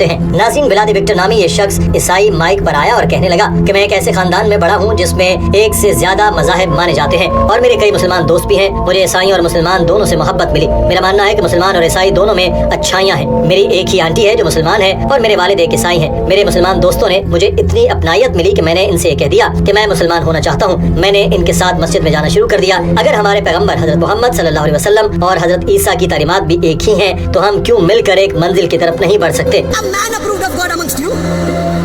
हैं। नाज़रीन, व्लादी विक्टर नामी ये शख्स ईसाई माइक पर आया और कहने लगा कि मैं एक ऐसे खानदान में बड़ा हूँ जिसमें एक से ज्यादा मज़ाहिब माने जाते हैं और मेरे कई मुसलमान दोस्त भी हैं। मुझे ईसाई और मुसलमान दोनों से मोहब्बत मिली। मेरा मानना है कि मुसलमान और ईसाई दोनों में अच्छाइयाँ हैं। मेरी एक ही आंटी है जो मुसलमान है और मेरे वालिद एक ईसाई हैं। मेरे मुसलमान दोस्तों ने मुझे इतनी अपनायत मिली कि मैंने इनसे कह दिया कि मैं मुसलमान होना चाहता हूँ। मैंने इनके साथ मस्जिद में जाना शुरू कर दिया। अगर हमारे पैगम्बर हजरत मोहम्मद सल्लल्लाहु अलैहि वसल्लम और हजरत ईसा की तालीमात भी एक ही हैं तो हम क्यों मिलकर एक मंजिल की तरफ नहीं बढ़ सकते? A man approved of God amongst you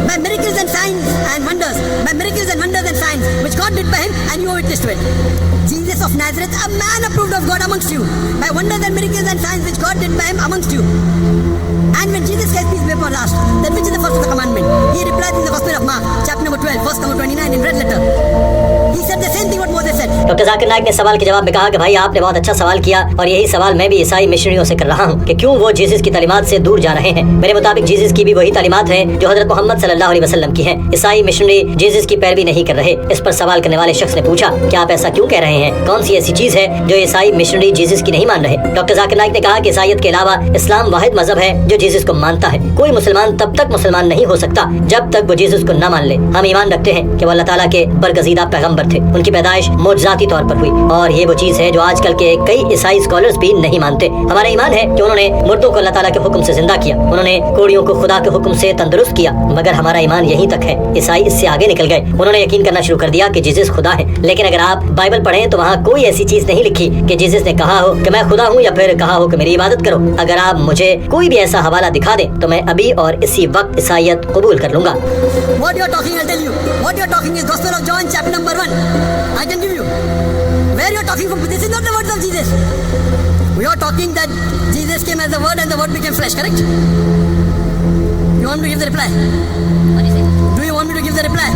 by miracles and signs and wonders, by miracles and wonders and signs which God did by him and you are witness to it. Jesus of Nazareth, a man approved of God amongst you by wonders and miracles and signs which God did by him amongst you. And when Jesus Christ, peace be upon us, then which is the first of the commandment? He replied in the Gospel of Mark, chapter number 12, verse number 29 in red letter. He said the same thing what Moses said. Doctor Zakir Naik ने सवाल के जवाब में कहा कि भाई आपने बहुत अच्छा सवाल किया और यही सवाल मैं भी ईसाई मिशनरियों से कर रहा हूँ कि क्यों वो जीसस की तालीमात से दूर जा रहे हैं। मेरे मुताबिक जीसस की भी वही तालीमात है जो हजरत मोहम्मद सल्लल्लाहु अलैहि वसल्लम की है। ईसाई मिशनरी जीसस की पैरवी नहीं कर रहे। इस पर सवाल करने वाले शख्स ने पूछा कि आप ऐसा क्यों कह रहे हैं? कौन सी ऐसी चीज है जो ईसाई मिशनरी जीसस की नहीं मान रहे? डॉक्टर जाकिर नाइक ने कहा कि ईसाईयत के अलावा इस्लाम वाहिद मजहब है जो जीसस को मानता है। कोई मुसलमान तब तक मुसलमान नहीं हो सकता जब तक वो जीसस को न मान ले। हम ईमान रखते हैं कि वो अल्लाह ताला के बरगज़ीदा पैगंबर थे। उनकी पैदाइश मोजज़ाती तौर पर हुई और ये वो चीज है जो आजकल के कई ईसाई स्कॉलर्स भी नहीं मानते। हमारा ईमान है कि उन्होंने मुर्दों को अल्लाह ताला के हुक्म से जिंदा किया, उन्होंने कोड़ियों को खुदा के हुक्म से तंदुरुस्त किया, मगर हमारा ईमान यहीं तक है। ईसाई इससे आगे निकल गए। उन्होंने यकीन करना शुरू कर दिया कि जीसस खुदा है। लेकिन अगर आप बाइबल पढ़ें तो वहाँ कोई ऐसी चीज नहीं लिखी कि जीसस ने कहा हो कि मैं खुदा हूँ या फिर कहा हो कि मेरी इबादत करो। अगर आप मुझे कोई भी ऐसा हवाला दिखा दें तो मैं अभी और इसी वक्त ईसाईयत कबूल कर लूंगा। What you are talking, I'll tell you. What you are talking is Gospel of John, chapter number 1. I can give you. Where you are talking from? This is not the words of Jesus. We are talking that Jesus came as the Word and the Word became flesh, correct? You want me to give the reply? What is it? Do you want me to give the reply?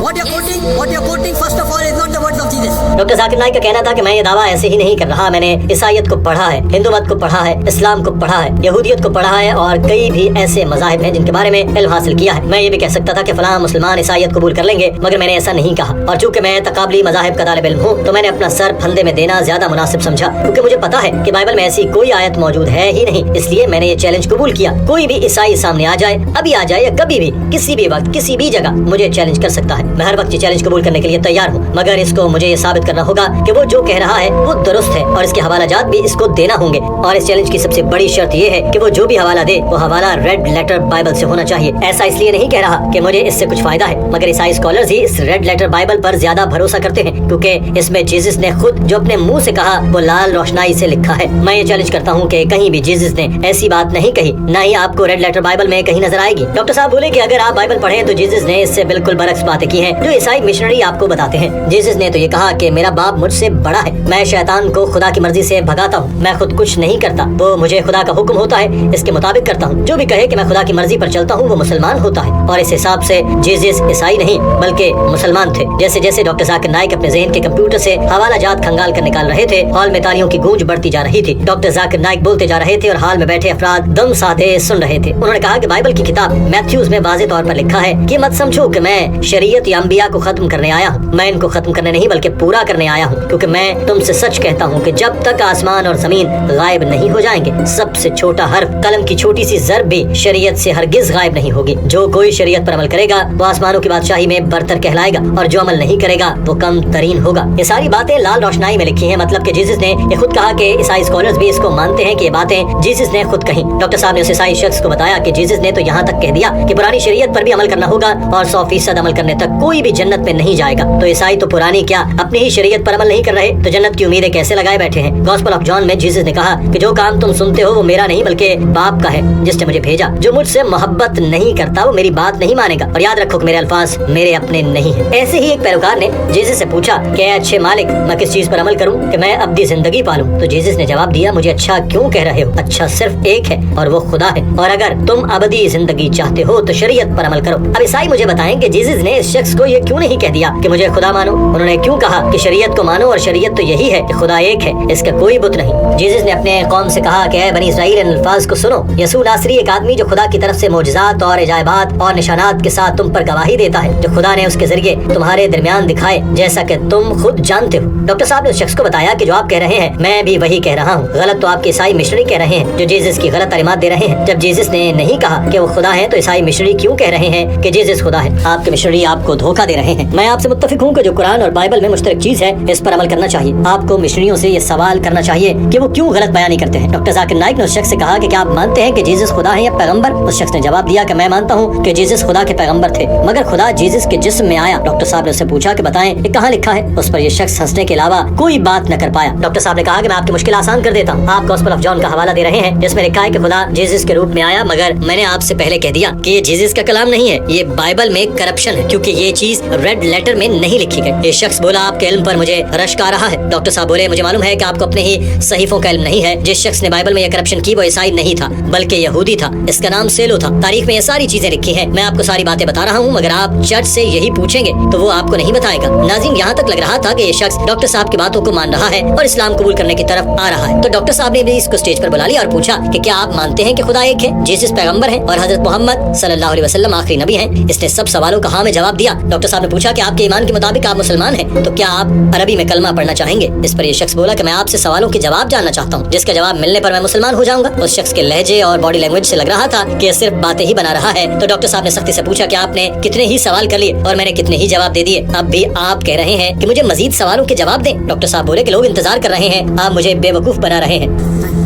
What you are quoting, first of all, is not the words of Jesus. Doctor Zakir Naik का कहना था कि मैं ये दावा ऐसे ही नहीं कर रहा। मैंने ईसाईयत को पढ़ा है, हिंदू मत को पढ़ा है, इस्लाम को पढ़ा है, यहूदियत को पढ़ा है और कई भी ऐसे मज़ाहिब हैं जिनके बारे में इल्म हासिल किया है। मैं ये भी कह सकता था कि फलां मुसलमान ईसाईयत कबूल कर लेंगे, मगर मैंने ऐसा नहीं कहा। और चूंकि मैं तकाबली मज़ाहिब का तालिब इल्म हूँ तो मैंने अपना सर फंदे में देना ज्यादा मुनासिब समझा, क्योंकि मुझे पता है कि बाइबल में ऐसी कोई आयत मौजूद है ही नहीं। इसलिए मैंने ये चैलेंज कबूल किया। कोई भी ईसाई सामने आ जाए, अभी आ जाए या कभी भी, किसी भी वक्त, किसी भी जगह मुझे चैलेंज कर सकता है। मैं हर वक्त ये चैलेंज कबूल करने के लिए तैयार हूँ, मगर इसको मुझे ये साबित करना होगा कि वो जो कह रहा है वो दुरुस्त है और इसके हवालाजात भी इसको देना होंगे। और इस चैलेंज की सबसे बड़ी शर्त ये है कि वो जो भी हवाला दे वो हवाला रेड लेटर बाइबल से होना चाहिए। ऐसा इसलिए नहीं कह रहा कि मुझे इससे कुछ फायदा है, मगर ईसाई स्कॉलर्स ही इस रेड लेटर बाइबल पर ज्यादा भरोसा करते हैं क्योंकि इसमें जीसस ने खुद जो अपने मुंह से कहा वो लाल रोशनाई से लिखा है। मैं ये चैलेंज करता हूँ कि कहीं भी जीसस ने ऐसी बात नहीं कही, न ही आपको रेड लेटर बाइबल में कहीं नजर आएगी। डॉक्टर साहब बोले कि अगर आप बाइबल पढ़ें तो जीसस ने इससे बिल्कुल बरक्स बातें की हैं जो ईसाई मिशनरी आपको बताते हैं। जीसस ने तो ये कहा कि मेरा बाप मुझसे बड़ा है, मैं शैतान को खुदा की मर्जी से भगाता हूँ, मैं खुद कुछ नहीं करता, वो मुझे खुदा का हुक्म होता है, इसके मुताबिक करता हूँ। जो भी कहे कि मैं खुदा की मर्जी पर चलता हूँ वो मुसलमान होता है। और इस हिसाब से जीसस ईसाई नहीं बल्कि मुसलमान थे। जैसे जैसे डॉक्टर जाकिर नाइक अपने ज़हन के कंप्यूटर से हवाला जात खंगाल कर निकाल रहे थे, हॉल में तालियों की गूंज बढ़ती जा रही थी। डॉक्टर जाकिर नाइक बोलते जा रहे थे और हॉल में बैठे अफराद दम साधे सुन रहे थे। उन्होंने कहा कि बाइबल की किताब मैथ्यूज में वाज़ेह तौर पर लिखा है कि मत समझो कि मैं शरीयत या अंबिया को खत्म करने आया हूँ। मैं इनको खत्म करने नहीं बल्कि पूरा करने आया हूँ, क्योंकि मैं तुमसे सच कहता हूँ कि जब तक आसमान और जमीन गायब नहीं हो जाएंगे, सबसे छोटा हर्फ, कलम की छोटी सी ज़र्ब भी शरीयत से हरगिज गायब नहीं होगी। जो कोई शरीयत पर अमल करेगा वो आसमानों की बादशाही में बरतर कहलाएगा और जो अमल नहीं करेगा वो कम तरीन होगा। ये सारी बातें लाल रोशनाई में लिखी हैं, मतलब कि जीसस ने ये खुद कहा कि ईसाई स्कॉलर्स भी इसको मानते हैं कि ये बातें जीसस ने खुद कही। डॉक्टर साहब ने उस ईसाई शख्स को बताया कि जीसस ने तो यहाँ तक कह दिया कि पुरानी शरीयत पर भी अमल करना होगा और 100% अमल करने तक कोई भी जन्नत में नहीं जाएगा। तो ईसाई तो पुरानी क्या अपनी ही शरीयत पर अमल नहीं कर रहे तो जन्नत की उम्मीदें कैसे लगाए बैठे हैं। गॉस्पेल ऑफ जॉन में जीसस ने कहा कि जो काम तुम सुनते हो वो मेरा नहीं बल्कि बाप का है जिसने मुझे भेजा। जो मुझसे मोहब्बत नहीं करता वो मेरी बात नहीं मानेगा। और याद रखो कि मेरे अल्फाज मेरे अपने नहीं है। ऐसे ही एक पैरोकार ने जीसस से पूछा कि अच्छे मालिक मैं किस चीज पर अमल करूं कि मैं अब्दी जिंदगी पालूं? तो जीसस ने जवाब दिया, मुझे अच्छा क्यों कह रहे हो? अच्छा सिर्फ एक है और वो खुदा है। और अगर तुम अबदी जिंदगी चाहते हो तो शरीयत पर अमल करो। अब ईसाई मुझे बताएं कि जीसस ने इस शख्स को ये क्यों नहीं कह दिया कि मुझे खुदा मानो? उन्होंने क्यों कहा कि शरीयत को मानो और शरीयत तो यही है कि खुदा एक है, इसका कोई बुत नहीं। जीसस ने अपने कौम से कहा कि बनी इसराइल इन अल्फाज को सुनो, यसू नासरी एक आदमी जो खुदा की तरफ से मोजज़ात और इजाबात और निशानात के साथ तुम पर गवाही देता है, जो खुदा ने उसके जरिए तुम्हारे दरमियान दिखाए, जैसा कि तुम खुद जानते हो। डॉक्टर साहब ने उस शख्स को बताया कि जो आप कह रहे हैं मैं भी वही कह रहा हूँ। गलत तो आपके ईसाई मिशनरी कह रहे हैं जो जीसस की गलत तालीमात दे रहे हैं। जब जीसस ने नहीं कहा कि वो खुदा है तो ईसाई मिशनरी क्यों कह रहे हैं कि जीसस खुदा है? आपके मिशनरी आपको धोखा दे रहे हैं। मैं आपसे मुत्तफिक हूँ कि जो कुरान और बाइबल में मुश्तरक चीज है इस पर अमल करना चाहिए। आपको मिशनरियों से ये सवाल करना चाहिए कि वो क्यों गलत बयानी करते हैं। डॉक्टर जाकिर नाइक ने उस शख्स से कहा कि क्या आप मानते हैं कि जीसस खुदा है या पैगंबर? उस शख्स ने जवाब दिया कि मैं मानता हूँ कि जीसस खुदा के पैगंबर थे, मगर खुदा जीसस के जिस्म में आया। डॉक्टर साहब ने उससे पूछा कि बताएं ये कहाँ लिखा है? उस पर यह शख्स हंसने के अलावा कोई बात न कर पाया। डॉक्टर साहब ने कहा कि मैं आपकी मुश्किल आसान कर देता हूँ। आप गॉस्पेल ऑफ जॉन का हवाला दे रहे हैं जिसमें लिखा है कि खुदा जीसस के रूप में आया, मगर मैंने आपसे पहले कह दिया कि ये जीसस का कलाम नहीं है, ये बाइबल में करप्शन है, क्योंकि ये चीज रेड लेटर में नहीं लिखी गई। ये शख्स बोला आपके इल्म पर मुझे रश्क आ रहा है। डॉक्टर साहब बोले मुझे मालूम है कि आपको अपने ही सहीफों का इल्म नहीं है। जिस शख्स ने बाइबल में यह करप्शन की वो ईसाई नहीं था बल्कि यहूदी था, इसका नाम सेलो था। तारीख में ये सारी चीजें लिखी हैं। मैं आपको सारी बातें बता रहा हूँ, मगर आप चर्च से यही पूछेंगे तो वो आपको नहीं बताएगा। नाज़रीन, यहाँ तक लग रहा था कि ये शख्स डॉक्टर साहब की बातों को मान रहा है और इस्लाम कबूल करने की तरफ आ रहा है। तो डॉक्टर साहब ने भी इसको स्टेज पर बुला लिया और पूछा कि क्या आप मानते हैं कि खुदा एक है, जीसस पैगंबर है और हजरत मोहम्मद सल्लल्लाहु अलैहि वसल्लम आखिरी नबी हैं? इसने सब सवालों का हाँ में जवाब दिया। डॉक्टर साहब ने पूछा कि आपके ईमान के मुताबिक आप मुसलमान हैं, तो क्या आप अरबी में कलमा पढ़ना चाहेंगे? इस पर यह शख्स बोला कि मैं आपसे सवालों के जवाब जानना चाहता हूँ, जिसका जवाब मिलने पर मैं मुसलमान हो जाऊंगा। उस शख्स के लहजे और बॉडी लैंग्वेज से लग रहा था कि यह सिर्फ बातें ही बना रहा है। तो डॉक्टर साहब ने सख्ती से पूछा कि आपने कितने ही सवाल कर लिए और मैंने कितने ही जवाब दे दिए, अब भी आप कह रहे हैं कि मुझे मजीद सवालों के जवाब दें? डॉक्टर साहब बोले कि लोग इंतजार कर रहे हैं, आप मुझे बेवकूफ बना रहे हैं।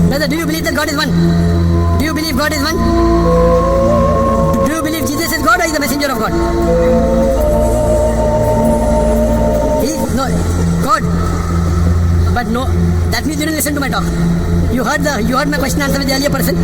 Brother, do you believe that God is one? Do you believe God is one? Do you believe Jesus is God or is the messenger of God? He is no God. But no, that means you didn't listen to my talk. You heard my question answer with the earlier person.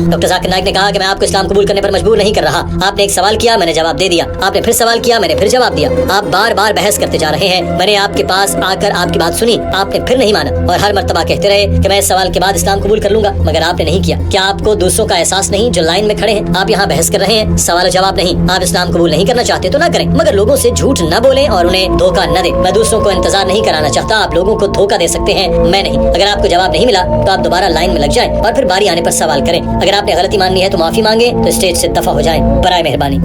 Doctor Zakir Naik ने कहा कि मैं आपको इस्लाम कबूल करने पर मजबूर नहीं कर रहा। आपने एक सवाल किया, मैंने जवाब दे दिया। आपने फिर सवाल किया, मैंने फिर जवाब दिया। आप बार बार बहस करते जा रहे हैं। मैंने आपके पास आकर आपकी बात सुनी, आपने फिर नहीं माना और हर मर्तबा कहते रहे कि मैं इस सवाल के बाद इस्लाम कबूल कर लूंगा, मगर आपने नहीं किया। क्या आपको दूसरों का एहसास नहीं जो लाइन में खड़े हैं? आप यहाँ बहस कर रहे हैं, सवाल जवाब नहीं। आप इस्लाम कबूल नहीं करना चाहते तो ना करें, मगर लोगों से झूठ न बोलें और उन्हें धोखा न दें। मैं दूसरों को इंतजार नहीं कराना चाहता, आप लोगों को धोखा दे सकते हैं, मैं नहीं। अगर आपको जवाब नहीं मिला तो आप दोबारा लाइन में लग जाएं और फिर बारी आने पर सवाल करें। अगर आपने गलती माननी है तो माफी मांगे, तो स्टेज से दफा हो जाएं, बराए मेहरबानी।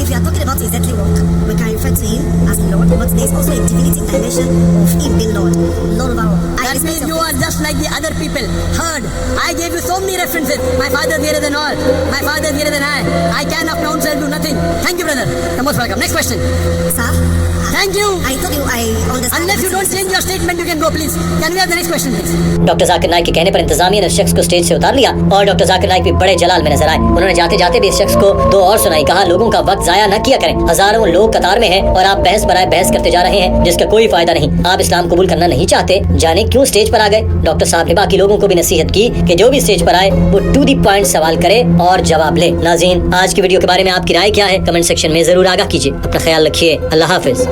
If you are talking about exactly what we can refer to him as Lord, but there is also a divinity dimension of him being Lord of our. That means you are just like the other people. Heard? I gave you so many references. My father is greater than all. My father is greater than I can of my own self do nothing. Thank you, brother. You're most welcome. Next question. Sir, Thank you. I told you I understand. Unless you don't change your statement, you can go, please. Can we have the next question, please? Doctor Zakir Naik के कहने पर इंतजामिया ने उस शख्स को stage से उतार लिया और डॉक्टर जाकिर नाइक भी बड़े जलाल में नजर आए। उन्होंने जाते जाते भी इस शख्स को दो और सुनाई। कहा लोगों का वक्त जाया न किया करें, हजारों लोग कतार में हैं और आप बहस बराए बहस करते जा रहे हैं जिसका कोई फायदा नहीं। आप इस्लाम कबूल करना नहीं चाहते, जाने क्यों स्टेज पर आ गए। डॉक्टर साहब ने बाकी लोगों को भी नसीहत की कि जो भी स्टेज पर आए वो टू दी पॉइंट सवाल करे और जवाब ले। नाज़रीन, आज की वीडियो के बारे में आपकी राय क्या है? कमेंट सेक्शन में जरूर आगाह कीजिए। अपना ख्याल रखिए। अल्लाह हाफिज।